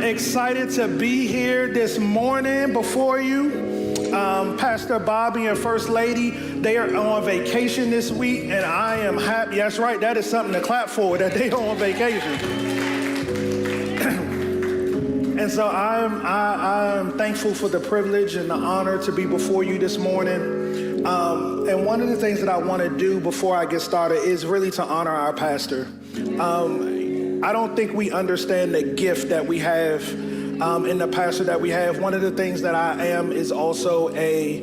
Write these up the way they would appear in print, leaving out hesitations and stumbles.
am excited to be here this morning before you. Pastor Bobby and First Lady, they are on vacation this week, and I am happy. That's right, that is something to clap for, that they are on vacation. And so I'm thankful for the privilege and the honor to be before you this morning. And one of the things that I want to do before I get started is really to honor our pastor. I don't think we understand the gift that we have in the pastor that we have. One of the things that I am is also a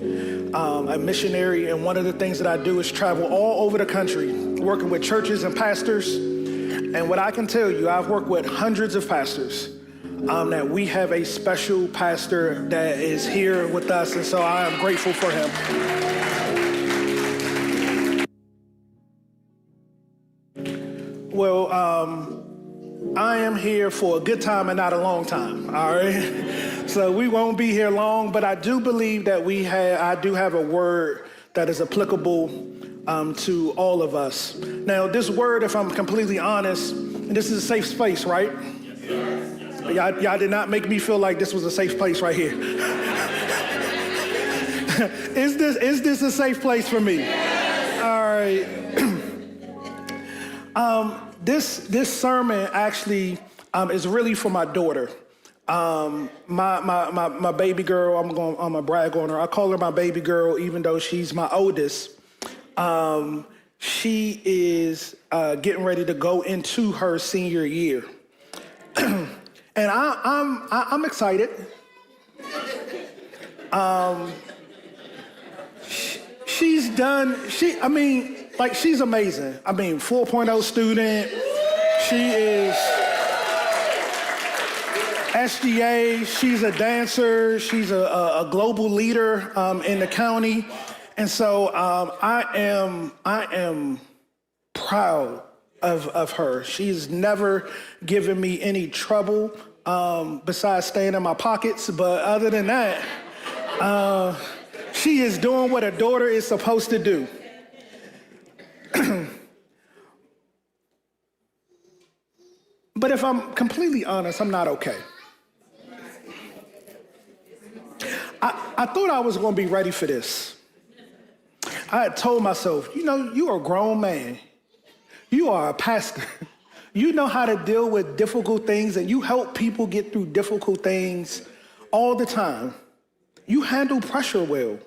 missionary, and one of the things that I do is travel all over the country, working with churches and pastors. And what I can tell you, I've worked with hundreds of pastors, that we have a special pastor that is here with us, and so I am grateful for him. Well, I am here for a good time and not a long time, all right? So we won't be here long, but I do believe that I do have a word that is applicable to all of us. Now, this word, if I'm completely honest, this is a safe space, right? Yes. Y'all did not make me feel like this was a safe place right here. Is this a safe place for me? Yes. All right. This sermon actually is really for my daughter. My baby girl, I'm gonna brag on her. I call her my baby girl, even though she's my oldest. She is getting ready to go into her senior year. And I'm excited. She's amazing. 4.0 student. She is SGA. She's a dancer. She's a global leader in the county. And so I am proud of her. She's never given me any trouble besides staying in my pockets. But other than that, she is doing what a daughter is supposed to do. But if I'm completely honest, I'm not okay. I thought I was going to be ready for this. I had told myself, you are a grown man. You are a pastor. You know how to deal with difficult things, and you help people get through difficult things all the time. You handle pressure well.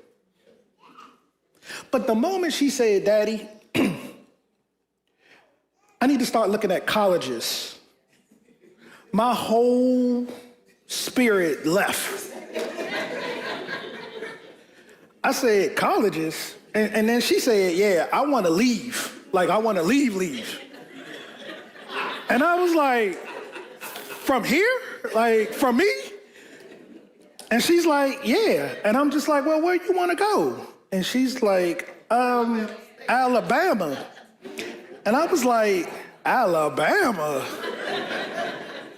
But the moment she said, Daddy, I need to start looking at colleges, my whole spirit left. I said, colleges? And then she said, yeah, I want to leave. Like, I want to leave. And I was like, from here? Like, from me? And she's like, yeah. And I'm just like, well, where you want to go? And she's like, Alabama. And I was like, Alabama?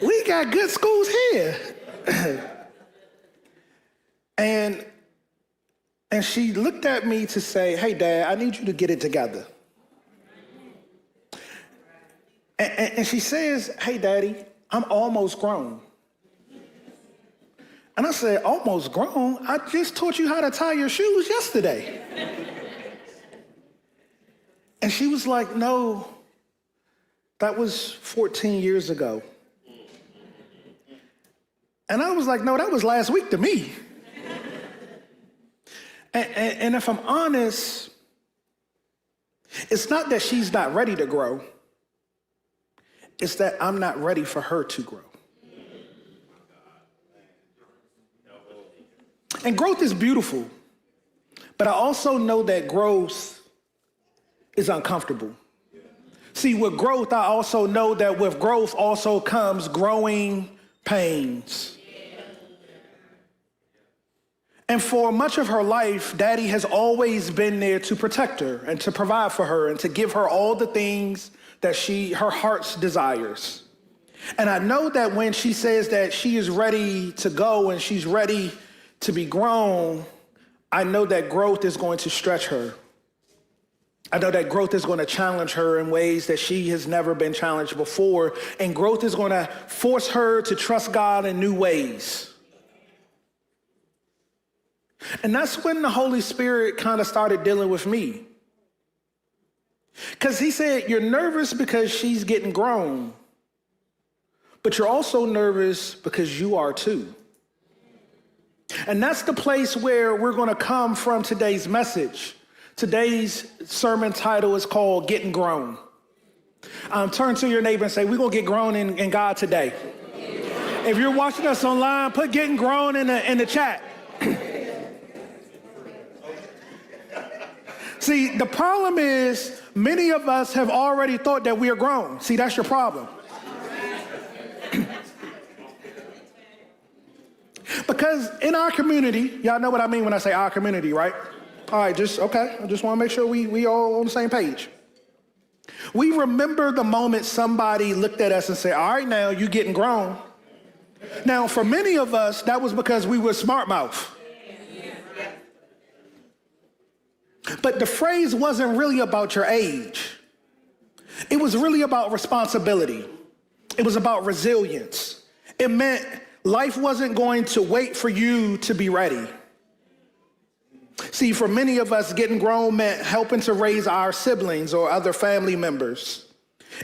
We got good schools here. And she looked at me to say, hey, Dad, I need you to get it together. And she says, hey, Daddy, I'm almost grown. And I said, almost grown? I just taught you how to tie your shoes yesterday. And she was like, no, that was 14 years ago. And I was like, no, that was last week to me. And if I'm honest, it's not that she's not ready to grow. It's that I'm not ready for her to grow. And growth is beautiful, but I also know that growth is uncomfortable. See, with growth, I also know that with growth also comes growing pains. And for much of her life, Daddy has always been there to protect her and to provide for her and to give her all the things that her heart's desires. And I know that when she says that she is ready to go and she's ready to be grown, I know that growth is going to stretch her. I know that growth is going to challenge her in ways that she has never been challenged before, and growth is going to force her to trust God in new ways. And that's when the Holy Spirit kind of started dealing with me. Because he said, you're nervous because she's getting grown, but you're also nervous because you are too. And that's the place where we're going to come from today's message. Today's sermon title is called Getting Grown. Turn to your neighbor and say, we're going to get grown in God today. If you're watching us online, put Getting Grown in the chat. See, the problem is many of us have already thought that we are grown. See, that's your problem. Because in our community, y'all know what I mean when I say our community, right? All right, okay. I just want to make sure we all on the same page. We remember the moment somebody looked at us and said, all right, now you getting grown. Now, for many of us, that was because we were smart mouth. But the phrase wasn't really about your age. It was really about responsibility. It was about resilience. It meant life wasn't going to wait for you to be ready. See, for many of us, getting grown meant helping to raise our siblings or other family members.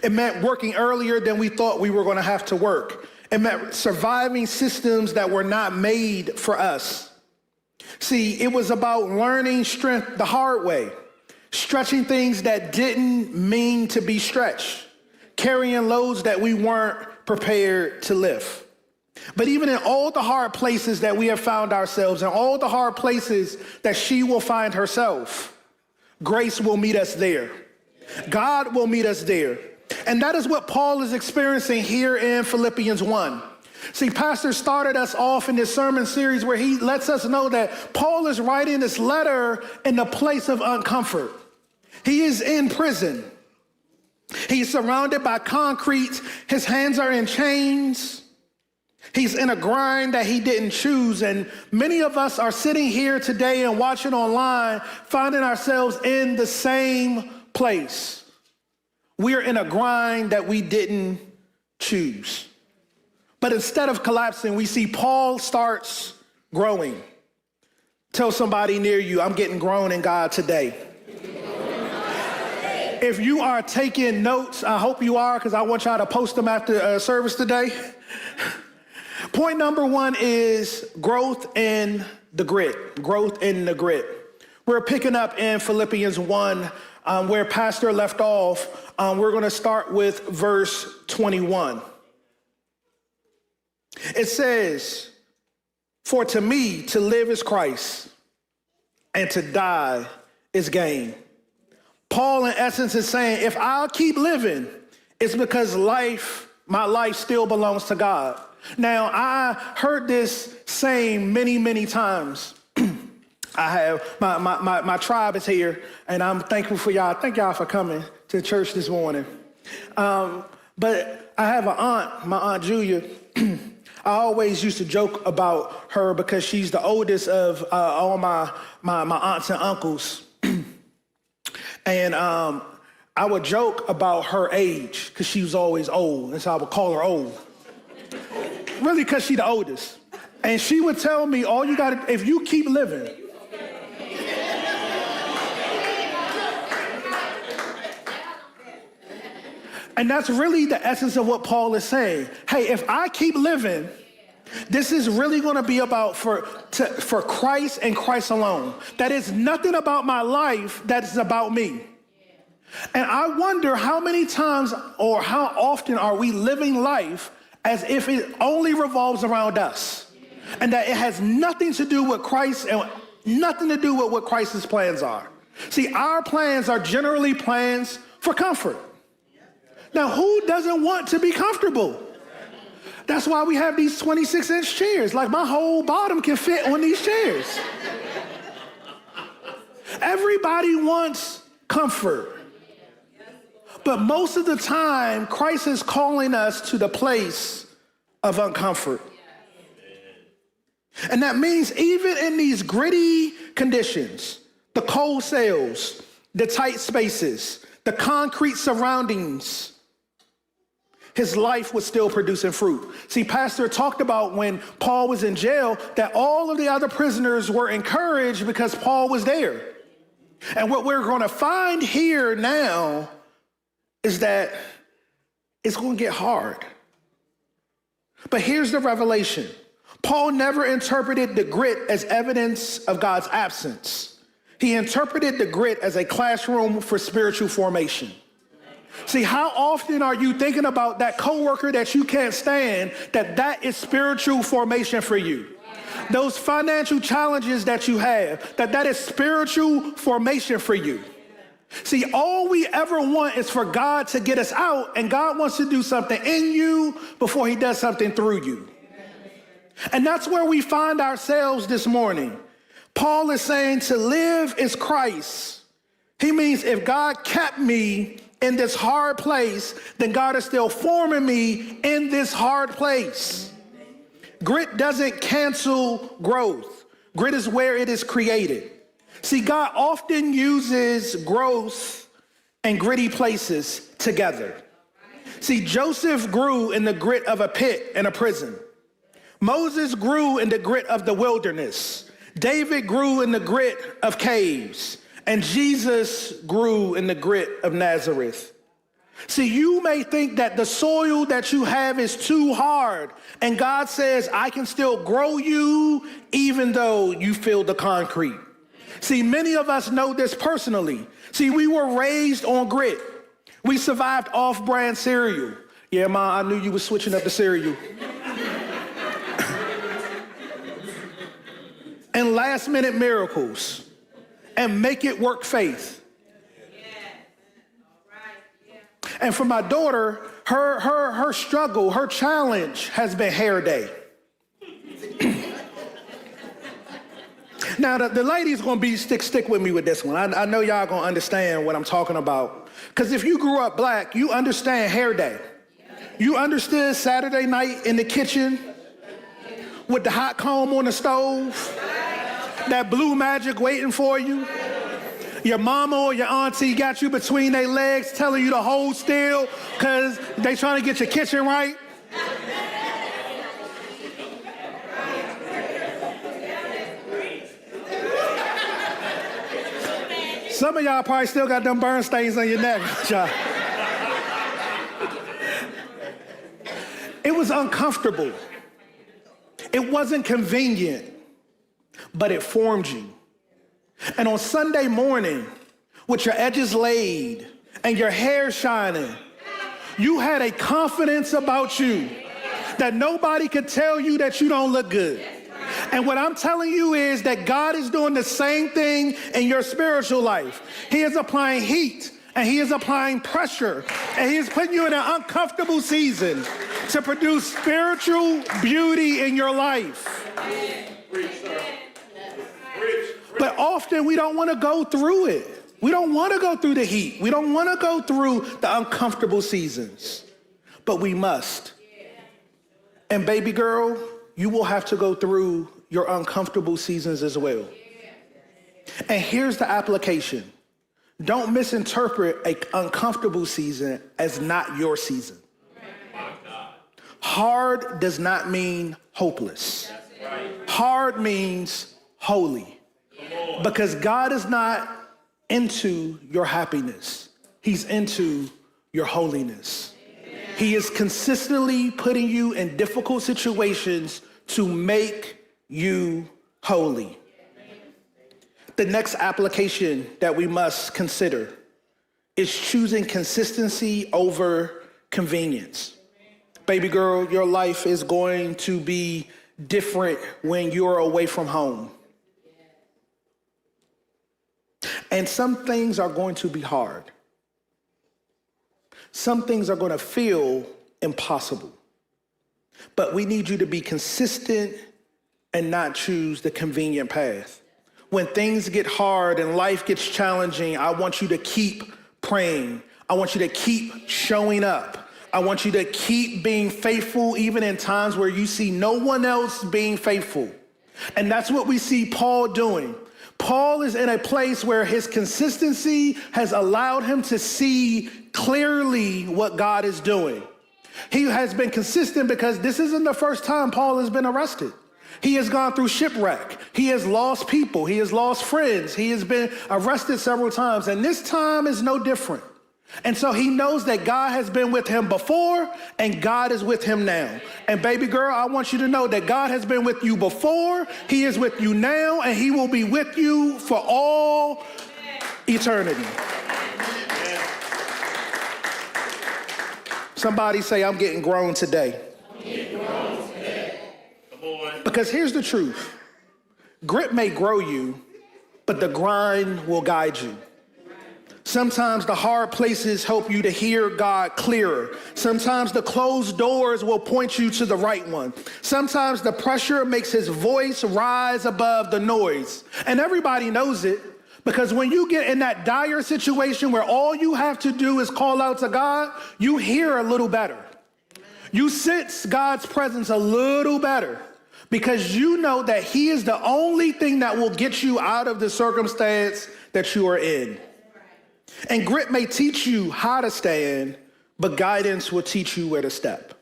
It meant working earlier than we thought we were going to have to work. It meant surviving systems that were not made for us. See, it was about learning strength the hard way, stretching things that didn't mean to be stretched, carrying loads that we weren't prepared to lift. But even in all the hard places that we have found ourselves, and all the hard places that she will find herself, grace will meet us there. God will meet us there. And that is what Paul is experiencing here in Philippians 1. See, Pastor started us off in this sermon series where he lets us know that Paul is writing this letter in the place of uncomfort. He is in prison. He's surrounded by concrete. His hands are in chains. He's in a grind that he didn't choose. And many of us are sitting here today and watching online, finding ourselves in the same place. We're in a grind that we didn't choose. But instead of collapsing, we see Paul starts growing. Tell somebody near you, I'm getting grown in God today. If you are taking notes, I hope you are, because I want y'all to post them after service today. Point number 1 is growth in the grit. Growth in the grit. We're picking up in Philippians 1 where Pastor left off. We're going to start with verse 21. It says, for to me to live is Christ, and to die is gain. Paul, in essence, is saying, if I'll keep living, it's because my life still belongs to God. Now, I heard this saying many, many times. I have, my tribe is here, and I'm thankful for y'all. Thank y'all for coming to church this morning. But I have an aunt, my Aunt Julia. I always used to joke about her because she's the oldest of all my aunts and uncles. And I would joke about her age because she was always old, and so I would call her old. Really, because she's the oldest. And she would tell me, all you got to, if you keep living. And that's really the essence of what Paul is saying. Hey, if I keep living, this is really going to be about for Christ and Christ alone. That is nothing about my life that is about me. And I wonder how many times or how often are we living life as if it only revolves around us, and that it has nothing to do with Christ and nothing to do with what Christ's plans are. See, our plans are generally plans for comfort. Now, who doesn't want to be comfortable? That's why we have these 26-inch chairs. Like, my whole bottom can fit on these chairs. Everybody wants comfort. But most of the time, Christ is calling us to the place of uncomfort. And that means even in these gritty conditions, the cold cells, the tight spaces, the concrete surroundings, his life was still producing fruit. See, Pastor talked about when Paul was in jail that all of the other prisoners were encouraged because Paul was there. And what we're going to find here now is that it's going to get hard. But here's the revelation. Paul never interpreted the grit as evidence of God's absence. He interpreted the grit as a classroom for spiritual formation. See, how often are you thinking about that coworker that you can't stand, that is spiritual formation for you? Those financial challenges that you have, that is spiritual formation for you. See, all we ever want is for God to get us out, and God wants to do something in you before he does something through you. And that's where we find ourselves this morning. Paul is saying to live is Christ. He means if God kept me in this hard place, then God is still forming me in this hard place. Grit doesn't cancel growth. Grit is where it is created. See, God often uses growth and gritty places together. See, Joseph grew in the grit of a pit and a prison. Moses grew in the grit of the wilderness. David grew in the grit of caves. And Jesus grew in the grit of Nazareth. See, you may think that the soil that you have is too hard, and God says, I can still grow you even though you feel the concrete. See, many of us know this personally. See, we were raised on grit. We survived off-brand cereal. Yeah, Ma, I knew you were switching up the cereal. And last-minute miracles. And make it work faith. And for my daughter, her struggle, her challenge has been hair day. Now, the ladies gonna be stick with me with this one. I know y'all gonna understand what I'm talking about. Because if you grew up black, you understand hair day. You understood Saturday night in the kitchen with the hot comb on the stove, that blue magic waiting for you. Your mama or your auntie got you between their legs telling you to hold still because they trying to get your kitchen right. Some of y'all probably still got them burn stains on your neck. It was uncomfortable. It wasn't convenient, but it formed you. And on Sunday morning, with your edges laid and your hair shining, you had a confidence about you that nobody could tell you that you don't look good. And what I'm telling you is that God is doing the same thing in your spiritual life. He is applying heat and he is applying pressure and he is putting you in an uncomfortable season to produce spiritual beauty in your life. But often we don't want to go through it. We don't want to go through the heat. We don't want to go through the uncomfortable seasons. But we must. And baby girl, you will have to go through your uncomfortable seasons as well. And here's the application. Don't misinterpret an uncomfortable season as not your season. Hard does not mean hopeless. Hard means holy. Because God is not into your happiness. He's into your holiness. He is consistently putting you in difficult situations to make you holy. The next application that we must consider is choosing consistency over convenience. Baby girl, your life is going to be different when you're away from home. And some things are going to be hard. Some things are going to feel impossible. But we need you to be consistent and not choose the convenient path. When things get hard and life gets challenging, I want you to keep praying. I want you to keep showing up. I want you to keep being faithful even in times where you see no one else being faithful. And that's what we see Paul doing. Paul is in a place where his consistency has allowed him to see clearly what God is doing. He has been consistent because this isn't the first time Paul has been arrested. He has gone through shipwreck. He has lost people. He has lost friends. He has been arrested several times, and this time is no different. And so he knows that God has been with him before, and God is with him now. And baby girl, I want you to know that God has been with you before, he is with you now, and he will be with you for all eternity. Somebody say, I'm getting grown today. Because here's the truth. Grit may grow you, but the grind will guide you. Sometimes the hard places help you to hear God clearer. Sometimes the closed doors will point you to the right one. Sometimes the pressure makes his voice rise above the noise. And everybody knows it, because when you get in that dire situation where all you have to do is call out to God, you hear a little better. You sense God's presence a little better, because you know that he is the only thing that will get you out of the circumstance that you are in. And grit may teach you how to stand, but guidance will teach you where to step.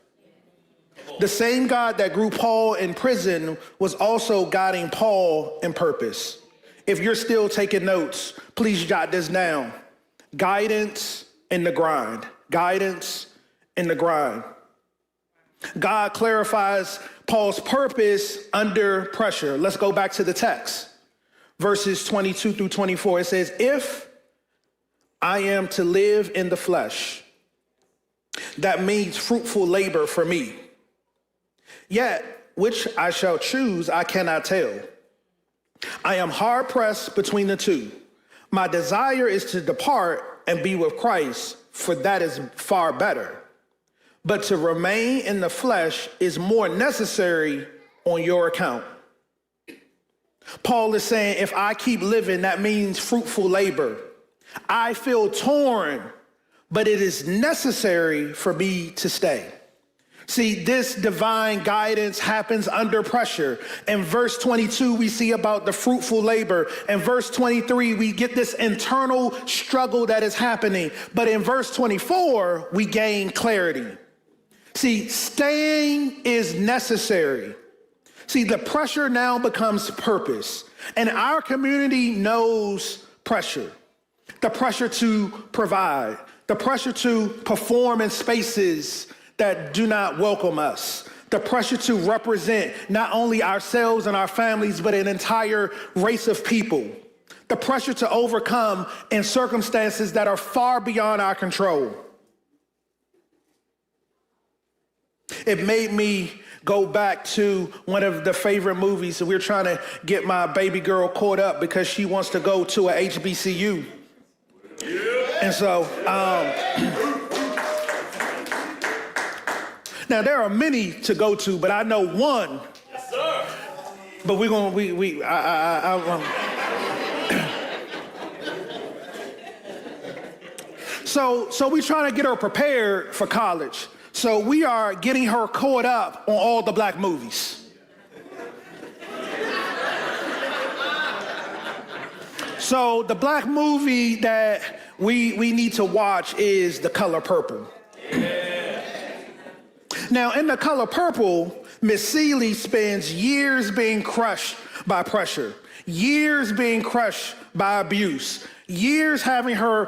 The same God that grew Paul in prison was also guiding Paul in purpose. If you're still taking notes, please jot this down. Guidance in the grind. Guidance in the grind. God clarifies Paul's purpose under pressure. Let's go back to the text. Verses 22 through 24. It says, if I am to live in the flesh, that means fruitful labor for me. Yet, which I shall choose, I cannot tell. I am hard pressed between the two. My desire is to depart and be with Christ, for that is far better. But to remain in the flesh is more necessary on your account. Paul is saying, if I keep living, that means fruitful labor. I feel torn, but it is necessary for me to stay. See, this divine guidance happens under pressure. In verse 22, we see about the fruitful labor. In verse 23, we get this internal struggle that is happening. But in verse 24, we gain clarity. See, staying is necessary. See, the pressure now becomes purpose. And our community knows pressure. The pressure to provide, the pressure to perform in spaces that do not welcome us, the pressure to represent not only ourselves and our families, but an entire race of people, the pressure to overcome in circumstances that are far beyond our control. It made me go back to one of the favorite movies. So we're trying to get my baby girl caught up because she wants to go to a HBCU. And so, now there are many to go to, but I know one. Yes, sir. But we're going, So we're trying to get her prepared for college. So we are getting her caught up on all the black movies. So the black movie that we need to watch is The Color Purple. Yeah. Now, in The Color Purple, Miss Celie spends years being crushed by pressure, years being crushed by abuse, years having her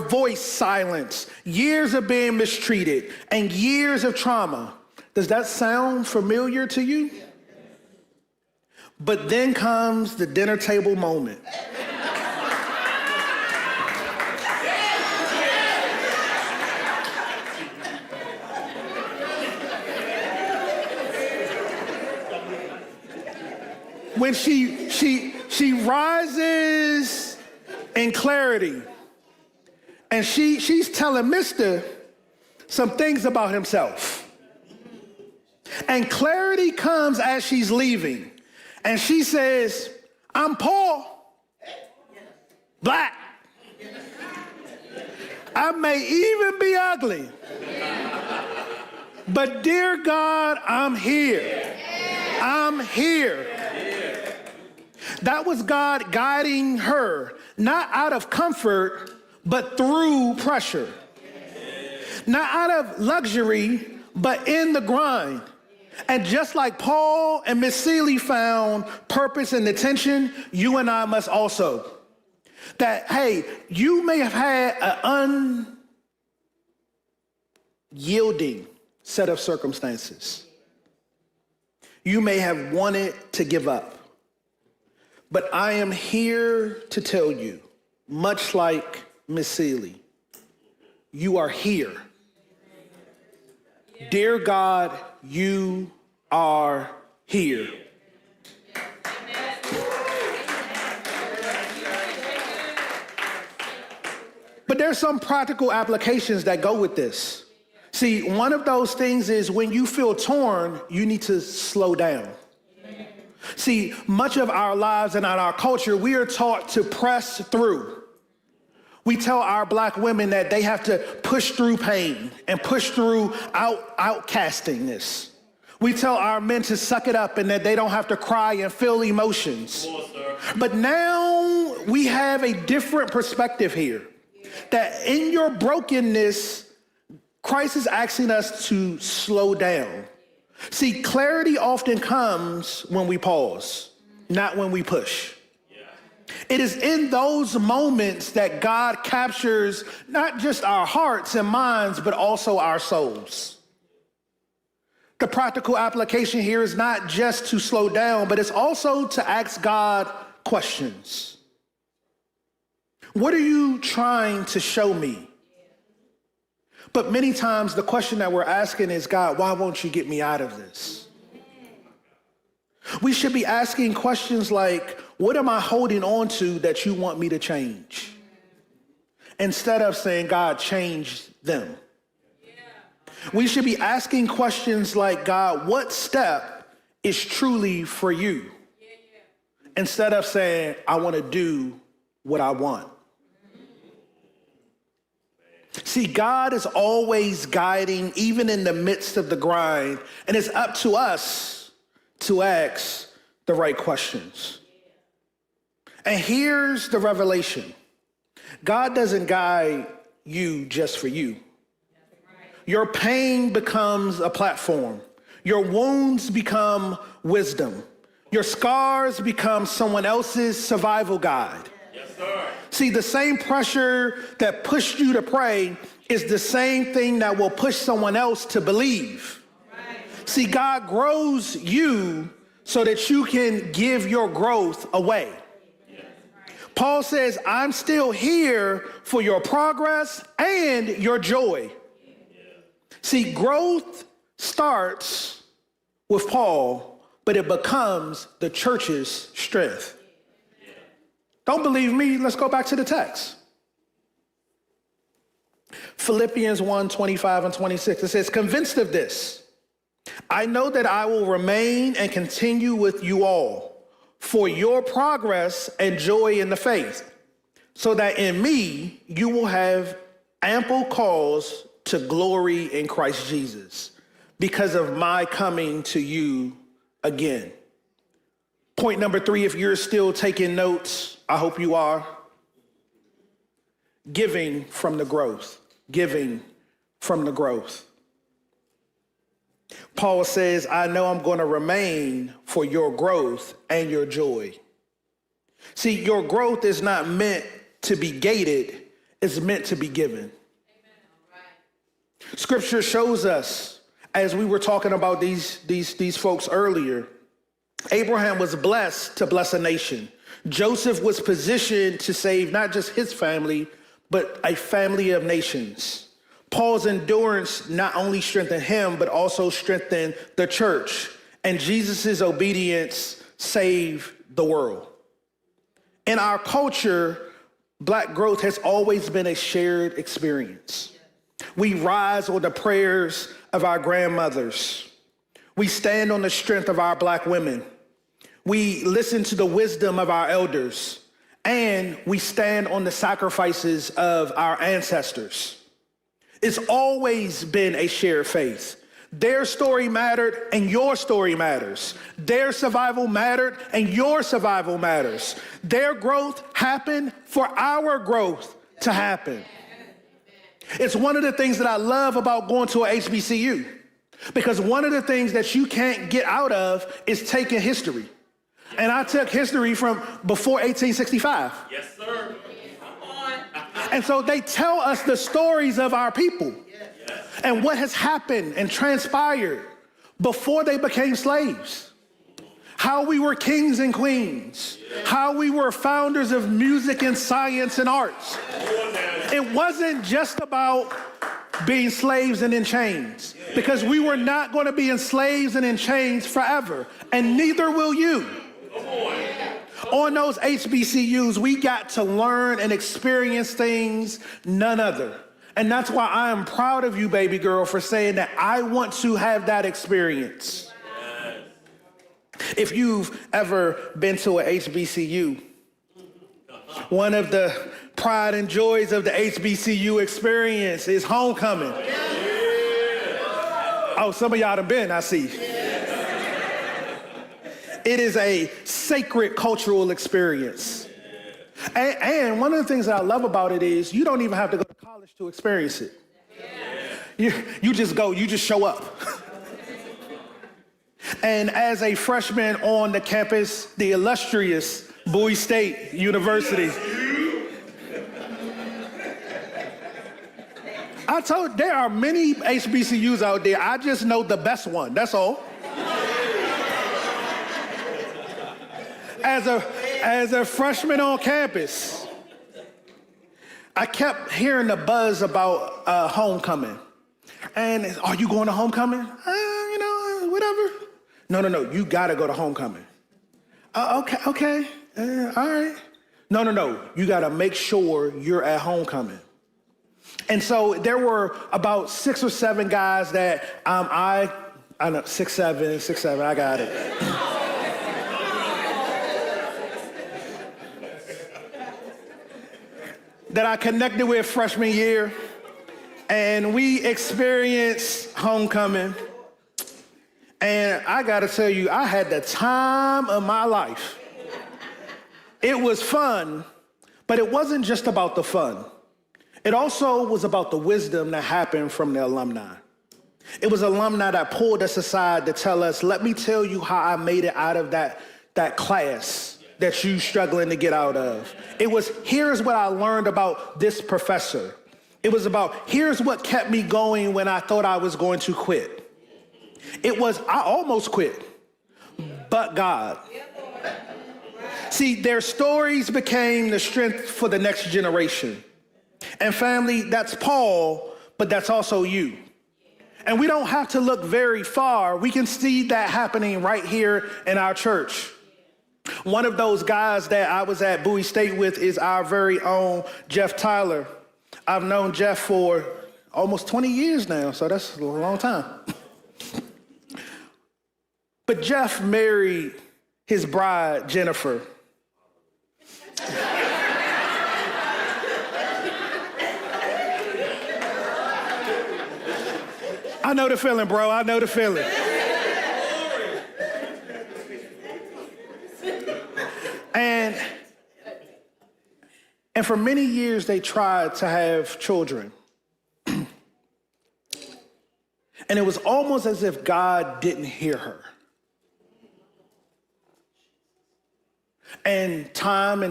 voice silenced, years of being mistreated, and years of trauma. Does that sound familiar to you? But then comes the dinner table moment. When she rises in clarity, and she's telling Mister some things about himself. And clarity comes as she's leaving. And she says, I'm Paul, black. I may even be ugly. But dear God, I'm here. I'm here. That was God guiding her, not out of comfort, but through pressure. Not out of luxury, but in the grind. And just like Paul and Miss Seeley found purpose in the tension, you and I must also. That, hey, you may have had an unyielding set of circumstances. You may have wanted to give up. But I am here to tell you, much like Miss Seeley, you are here. Dear God, you are here. But there's some practical applications that go with this. See, one of those things is when you feel torn, you need to slow down. See, much of our lives and in our culture, we are taught to press through. We tell our black women that they have to push through pain and push through outcastingness. We tell our men to suck it up and that they don't have to cry and feel emotions. But now we have a different perspective here. That in your brokenness, Christ is asking us to slow down. See, clarity often comes when we pause, not when we push. It is in those moments that God captures not just our hearts and minds, but also our souls. The practical application here is not just to slow down, but it's also to ask God questions. What are you trying to show me? But many times the question that we're asking is, God, why won't you get me out of this? We should be asking questions like, what am I holding on to that you want me to change? Instead of saying, God, change them. We should be asking questions like, God, what step is truly for you? Instead of saying, I want to do what I want. See, God is always guiding, even in the midst of the grind, and it's up to us to ask the right questions. And here's the revelation. God doesn't guide you just for you. Your pain becomes a platform. Your wounds become wisdom. Your scars become someone else's survival guide. Yes, sir. See, the same pressure that pushed you to pray is the same thing that will push someone else to believe. Right. See, God grows you so that you can give your growth away. Yes. Paul says, I'm still here for your progress and your joy. Yes. See, growth starts with Paul, but it becomes the church's strength. Don't believe me? Let's go back to the text. Philippians 1:25 and 26. It says, convinced of this, I know that I will remain and continue with you all for your progress and joy in the faith, so that in me you will have ample cause to glory in Christ Jesus because of my coming to you again. Point number 3, if you're still taking notes, I hope you are. Giving from the growth. Giving from the growth. Paul says, I know I'm going to remain for your growth and your joy. See, your growth is not meant to be gated, it's meant to be given. Amen. Scripture shows us, as we were talking about these folks earlier, Abraham was blessed to bless a nation. Joseph was positioned to save not just his family, but a family of nations. Paul's endurance not only strengthened him, but also strengthened the church. And Jesus' obedience saved the world. In our culture, Black growth has always been a shared experience. We rise on the prayers of our grandmothers. We stand on the strength of our Black women. We listen to the wisdom of our elders, and we stand on the sacrifices of our ancestors. It's always been a shared faith. Their story mattered and your story matters. Their survival mattered and your survival matters. Their growth happened for our growth to happen. It's one of the things that I love about going to a HBCU, because one of the things that you can't get out of is taking history. And I took history from before 1865. Yes, sir. Come on. And so they tell us the stories of our people and what has happened and transpired before they became slaves. How we were kings and queens. How we were founders of music and science and arts. It wasn't just about being slaves and in chains, because we were not going to be in slaves and in chains forever, and neither will you. On those HBCUs, we got to learn and experience things none other. And that's why I am proud of you, baby girl, for saying that I want to have that experience. If you've ever been to a HBCU, one of the pride and joys of the HBCU experience is homecoming. Oh, some of y'all done been, I see. It is a sacred cultural experience. And one of the things that I love about it is you don't even have to go to college to experience it. You just go, you just show up. And as a freshman on the campus, the illustrious Bowie State University, I told there are many HBCUs out there. I just know the best one, that's all. As a freshman on campus, I kept hearing the buzz about homecoming. And are you going to homecoming? Whatever. No, you gotta go to homecoming. Okay, all right. No, you gotta make sure you're at homecoming. And so there were about 6 or 7 guys that I know, 6'7", I got it. that I connected with freshman year, and we experienced homecoming. And I gotta tell you, I had the time of my life. It was fun, but it wasn't just about the fun. It also was about the wisdom that happened from the alumni. It was alumni that pulled us aside to tell us, let me tell you how I made it out of that class that you struggling to get out of. It was, here's what I learned about this professor. It was about, here's what kept me going when I thought I was going to quit. It was, I almost quit, but God. See, their stories became the strength for the next generation. And family, that's Paul, but that's also you. And we don't have to look very far. We can see that happening right here in our church. One of those guys that I was at Bowie State with is our very own Jeff Tyler. I've known Jeff for almost 20 years now, so that's a long time. But Jeff married his bride, Jennifer. I know the feeling, bro. I know the feeling. And for many years, they tried to have children. And it was almost as if God didn't hear her. And time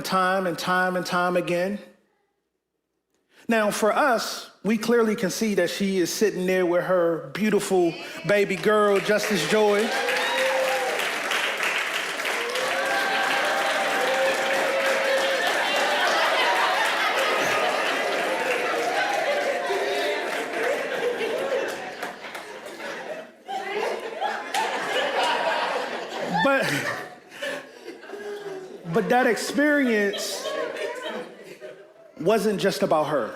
again. Now, for us, we clearly can see that she is sitting there with her beautiful baby girl, Justice Joy. But that experience wasn't just about her.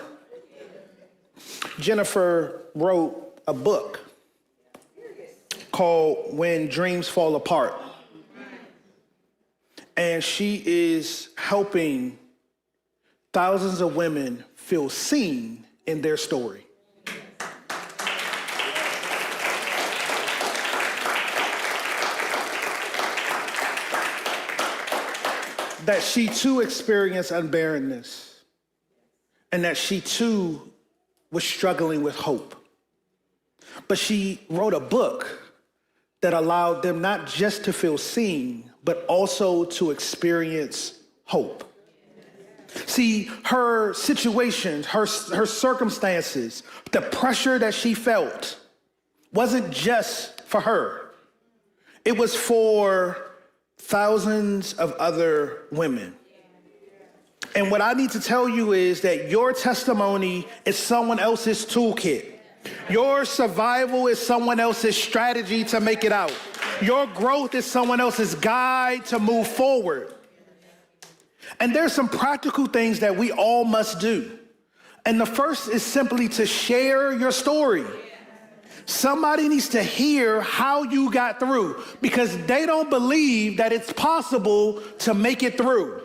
Jennifer wrote a book called When Dreams Fall Apart. And she is helping thousands of women feel seen in their story. that she too experienced unbarrenness and that she too was struggling with hope. But she wrote a book that allowed them not just to feel seen, but also to experience hope. See, her situations, her circumstances, the pressure that she felt wasn't just for her. It was for thousands of other women. And what I need to tell you is that your testimony is someone else's toolkit. Your survival is someone else's strategy to make it out. Your growth is someone else's guide to move forward. And there's some practical things that we all must do. And the first is simply to share your story. Somebody needs to hear how you got through because they don't believe that it's possible to make it through.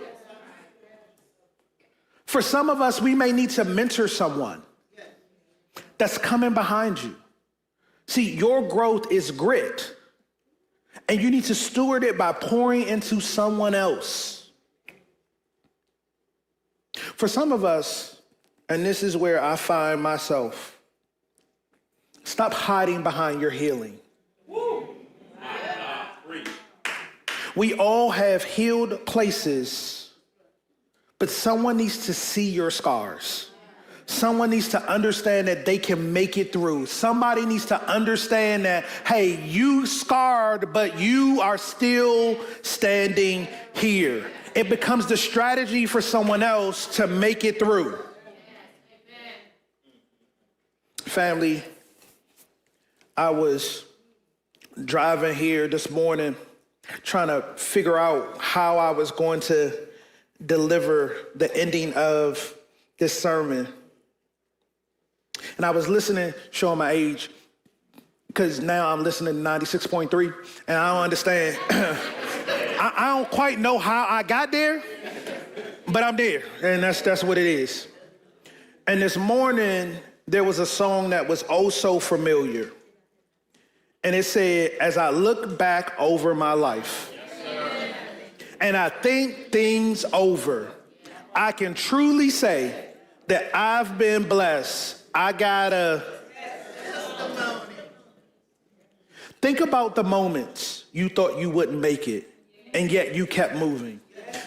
For some of us, we may need to mentor someone that's coming behind you. See, your growth is grit, and you need to steward it by pouring into someone else. For some of us, and this is where I find myself, stop hiding behind your healing. We all have healed places, but someone needs to see your scars. Someone needs to understand that they can make it through. Somebody needs to understand that, hey, you scarred, but you are still standing here. It becomes the strategy for someone else to make it through. Family, I was driving here this morning trying to figure out how I was going to deliver the ending of this sermon. And I was listening, showing my age, because now I'm listening to 96.3, and I don't understand. I don't quite know how I got there, but I'm there, and that's what it is. And this morning, there was a song that was oh so familiar. And it said, as I look back over my life, and I think things over, I can truly say that I've been blessed. I got a testimony. Think about the moments you thought you wouldn't make it, and yet you kept moving.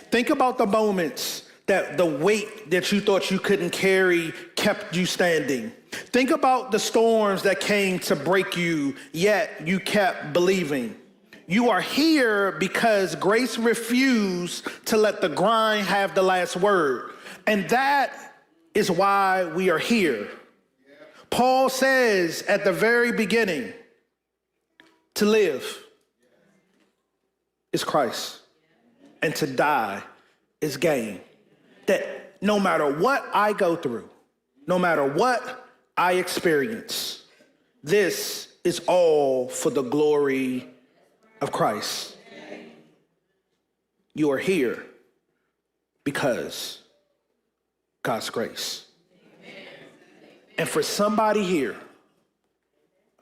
Think about the moments that the weight that you thought you couldn't carry kept you standing. Think about the storms that came to break you, yet you kept believing. You are here because grace refused to let the grind have the last word. And that is why we are here. Paul says at the very beginning, to live is Christ, and to die is gain. That no matter what I go through, no matter what I experience, this is all for the glory of Christ. You are here because God's grace. And for somebody here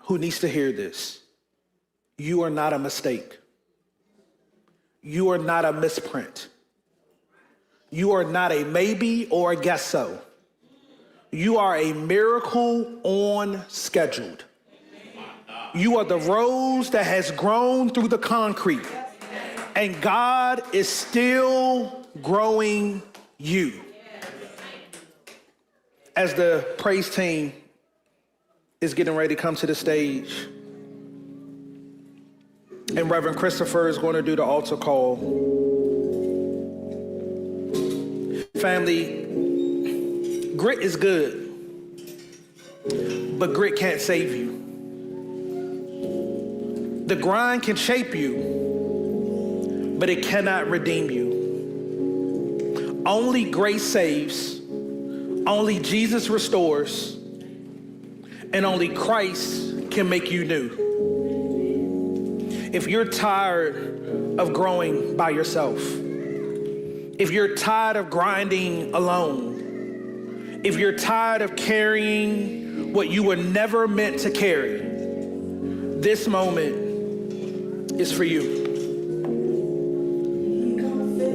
who needs to hear this, you are not a mistake. You are not a misprint. You are not a maybe or a guess so. You are a miracle on scheduled. You are the rose that has grown through the concrete, and God is still growing you. As the praise team is getting ready to come to the stage, and Reverend Christopher is going to do the altar call. Family, grit is good, but grit can't save you. The grind can shape you, but it cannot redeem you. Only grace saves, only Jesus restores, and only Christ can make you new. If you're tired of growing by yourself, if you're tired of grinding alone, if you're tired of carrying what you were never meant to carry, this moment is for you.